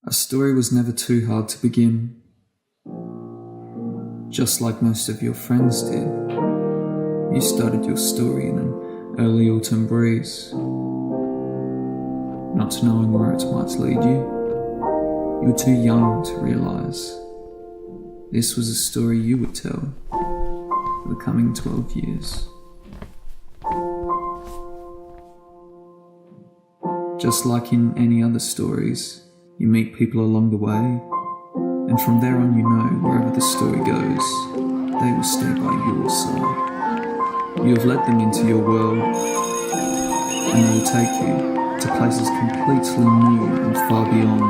A story was never too hard to begin. Just like most of your friends did, you started your story in an early autumn breeze, not knowing where it might lead you. You were too young to realise this was a story you would tell for the coming 12 years. Just like in any other stories, you meet people along the way, and from there on you know wherever the story goes, they will stay by your side. You have led them into your world, and they will take you to places completely new and far beyond.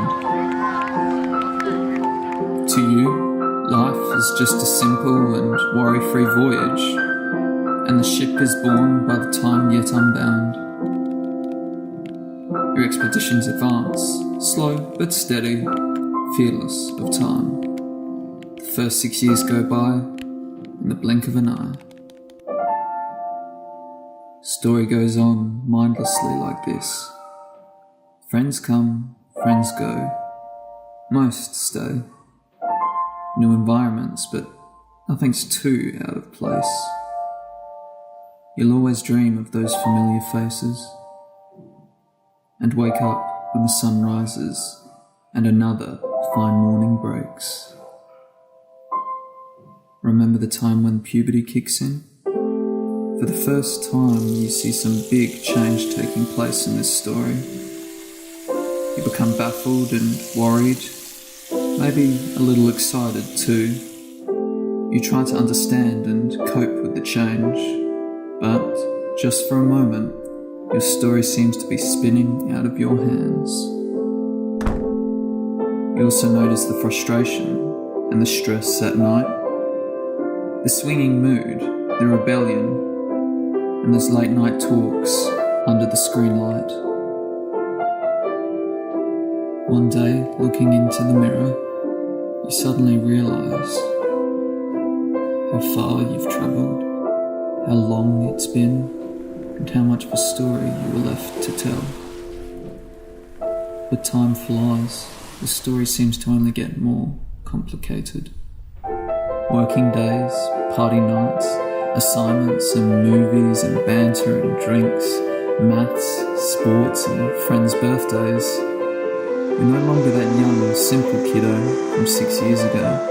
To you, life is just a simple and worry-free voyage, and the ship is born by the time yet unbound. Your expeditions advance, slow but steady, fearless of time. The first 6 years go by in the blink of an eye. Story goes on mindlessly like this. Friends come, friends go. Most stay. New environments, but nothing's too out of place. You'll always dream of those familiar faces, and wake up when the sun rises and another fine morning breaks. Remember the time when puberty kicks in? For the first time, you see some big change taking place in this story. You become baffled and worried, maybe a little excited too. You try to understand and cope with the change, but just for a moment, your story seems to be spinning out of your hands. You also notice the frustration and the stress at night, the swinging mood, the rebellion, and those late night talks under the screen light. One day, looking into the mirror, you suddenly realise how far you've travelled, how long it's been, and how much of a story you were left to tell. But time flies. The story seems to only get more complicated. Working days, party nights, assignments and movies and banter and drinks, maths, sports and friends' birthdays. You're no longer that young, simple kiddo from 6 years ago.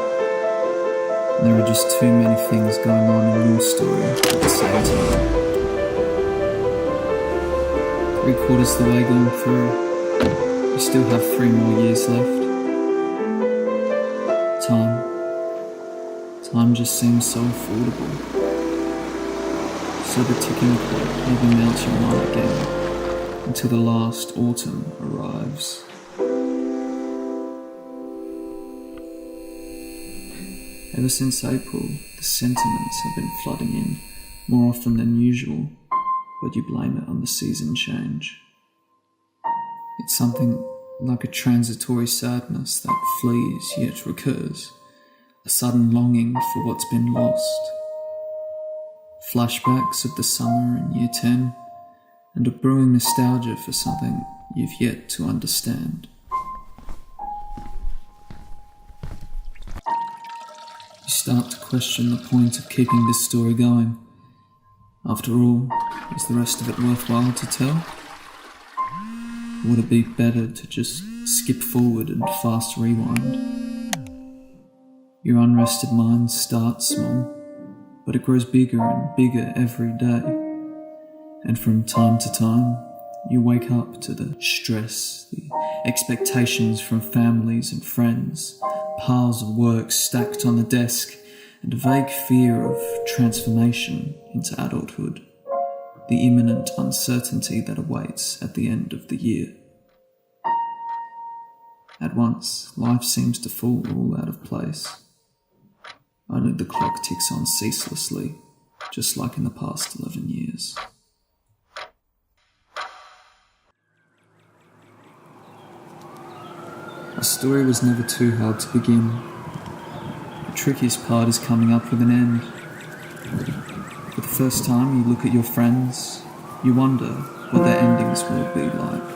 There are just too many things going on in your story at the same time. 3/4 the way gone through, you still have 3 more years left. Time just seems so affordable. So the ticking clock never melts your mind again until the last autumn arrives. Ever since April, the sentiments have been flooding in more often than usual, but you blame it on the season change. It's something like a transitory sadness that flees yet recurs, a sudden longing for what's been lost. Flashbacks of the summer in year 10, and a brewing nostalgia for something you've yet to understand. You start to question the point of keeping this story going. After all, is the rest of it worthwhile to tell? Would it be better to just skip forward and fast rewind? Your unrested mind starts small, but it grows bigger and bigger every day. And from time to time, you wake up to the stress, the expectations from families and friends, piles of work stacked on the desk, and a vague fear of transformation into adulthood, the imminent uncertainty that awaits at the end of the year. At once, life seems to fall all out of place. Only the clock ticks on ceaselessly, just like in the past 11 years. A story was never too hard to begin. The trickiest part is coming up with an end. For the first time you look at your friends, you wonder what their endings will be like.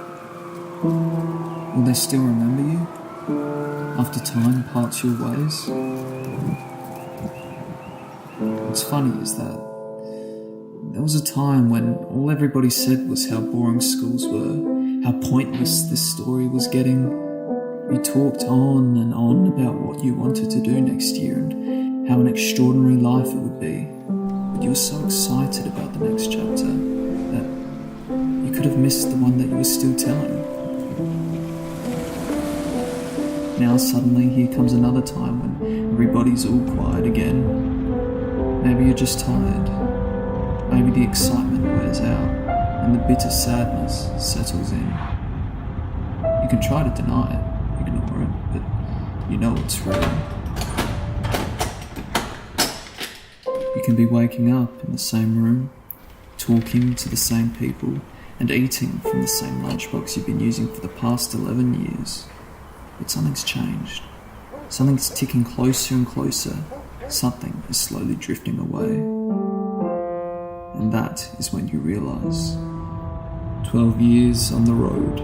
Will they still remember you? After time parts your ways. What's funny is that there was a time when all everybody said was how boring schools were, how pointless this story was getting. You talked on and on about what you wanted to do next year and how an extraordinary life it would be. But you were so excited about the next chapter that you could have missed the one that you were still telling. Now suddenly here comes another time when everybody's all quiet again. Maybe you're just tired. Maybe the excitement wears out and the bitter sadness settles in. You can try to deny it, ignore it, but you know it's real. You can be waking up in the same room, talking to the same people, and eating from the same lunchbox you've been using for the past 11 years. But something's changed. Something's ticking closer and closer. Something is slowly drifting away. And that is when you realise 12 years on the road.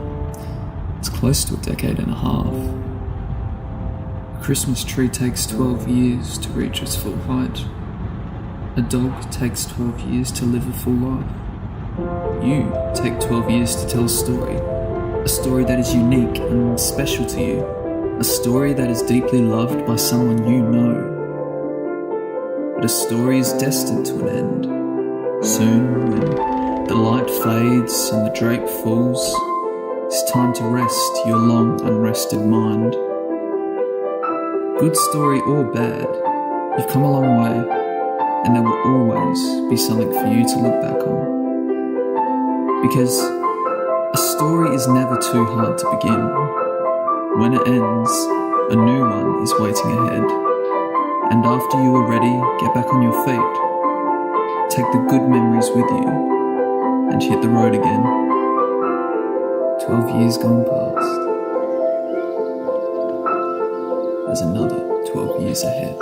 It's close to a decade and a half. A Christmas tree takes 12 years to reach its full height. A dog takes 12 years to live a full life. You take 12 years to tell a story that is unique and special to you, a story that is deeply loved by someone you know. But a story is destined to an end. Soon, when the light fades and the drape falls, it's time to rest your long unrested mind. Good story or bad, you've come a long way, and there will always be something for you to look back on. Because a story is never too hard to begin. When it ends, a new one is waiting ahead. And after you are ready, get back on your feet. Take the good memories with you and hit the road again. 12 years gone past. There's another 12 years ahead.